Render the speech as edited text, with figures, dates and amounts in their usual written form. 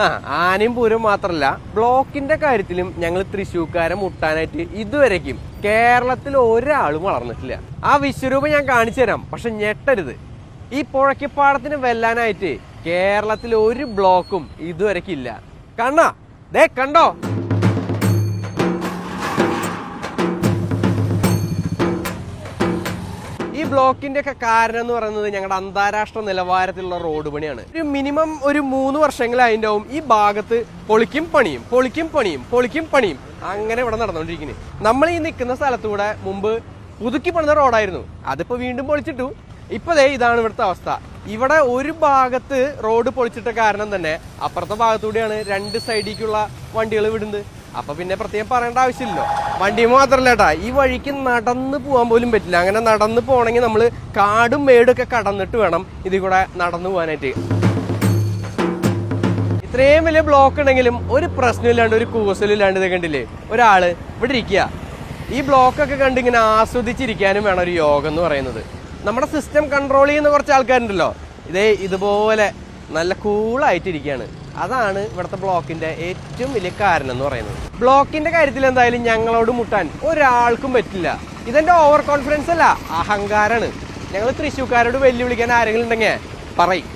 ആനയും പൂരം മാത്രല്ല, ബ്ലോക്കിന്റെ കാര്യത്തിലും ഞങ്ങൾ തൃശ്ശൂർക്കാരെ മുട്ടാനായിട്ട് ഇതുവരേക്കും കേരളത്തിൽ ഒരാളും വളർന്നിട്ടില്ല. ആ വിശ്വരൂപം ഞാൻ കാണിച്ചു തരാം, പക്ഷെ ഞെട്ടരുത്. ഈ പുഴയ്ക്കപ്പാടത്തിന് വെല്ലാനായിട്ട് കേരളത്തിൽ ഒരു ബ്ലോക്കും ഇതുവരേക്കും ഇല്ല. കണ്ടോ? ഈ ബ്ലോക്കിന്റെ ഒക്കെ കാരണം എന്ന് പറയുന്നത് ഞങ്ങളുടെ അന്താരാഷ്ട്ര നിലവാരത്തിലുള്ള റോഡ് പണിയാണ്. ഒരു മിനിമം 3 വർഷങ്ങളായിട്ടുണ്ടാവും ഈ ഭാഗത്ത് പൊളിക്കും പണിയും അങ്ങനെ ഇവിടെ നടന്നുകൊണ്ടിരിക്കുന്നത്. നമ്മൾ ഈ നിൽക്കുന്ന സ്ഥലത്തൂടെ മുമ്പ് പുതുക്കി പണിത റോഡായിരുന്നു, അതിപ്പോ വീണ്ടും പൊളിച്ചിട്ടു. ഇപ്പൊ ഇതാണ് ഇവിടുത്തെ അവസ്ഥ. ഇവിടെ ഒരു ഭാഗത്ത് റോഡ് പൊളിച്ചിട്ട കാരണം തന്നെ അപ്പുറത്തെ ഭാഗത്തൂടെയാണ് 2 സൈഡിലേക്കുള്ള വണ്ടികൾ വിടുന്നത്. അപ്പൊ പിന്നെ പ്രത്യേകം പറയേണ്ട ആവശ്യമില്ലല്ലോ. വണ്ടി മാത്രല്ല കേട്ടാ, ഈ വഴിക്ക് നടന്നു പോകാൻ പോലും പറ്റില്ല. അങ്ങനെ നടന്നു പോകണമെങ്കിൽ നമ്മൾ കാടും മേടൊക്കെ കടന്നിട്ട് വേണം ഇതിൽ കൂടെ നടന്നു പോകാനായിട്ട്. ഇത്രയും വലിയ ബ്ലോക്ക് ഉണ്ടെങ്കിലും ഒരു പ്രശ്നമില്ലാണ്ട്, ഒരു കൂസലില്ലാണ്ട് ഇത് കണ്ടില്ലേ ഒരാള് ഇവിടെ ഇരിക്കുക. ഈ ബ്ലോക്കൊക്കെ കണ്ടിങ്ങനെ ആസ്വദിച്ചിരിക്കാനും വേണം ഒരു യോഗം എന്ന് പറയുന്നത്. നമ്മുടെ സിസ്റ്റം കൺട്രോൾ ചെയ്യുന്ന കുറച്ച് ആൾക്കാരുണ്ടല്ലോ, ഇതുപോലെ നല്ല കൂളായിട്ടിരിക്കുകയാണ്. അതാണ് ഇവിടുത്തെ ബ്ലോക്കിന്റെ ഏറ്റവും വലിയ കാരണം എന്ന് പറയുന്നത്. ബ്ലോക്കിന്റെ കാര്യത്തിൽ എന്തായാലും ഞങ്ങളോട് മുട്ടാൻ ഒരാൾക്കും പറ്റില്ല. ഇതെന്റെ ഓവർ കോൺഫിഡൻസ് അല്ല, അഹങ്കാരാണ്. ഞങ്ങൾ തൃശ്ശൂർക്കാരോട് വെല്ലുവിളിക്കാൻ ആരെങ്കിലും ഉണ്ടെങ്കിൽ പറയും.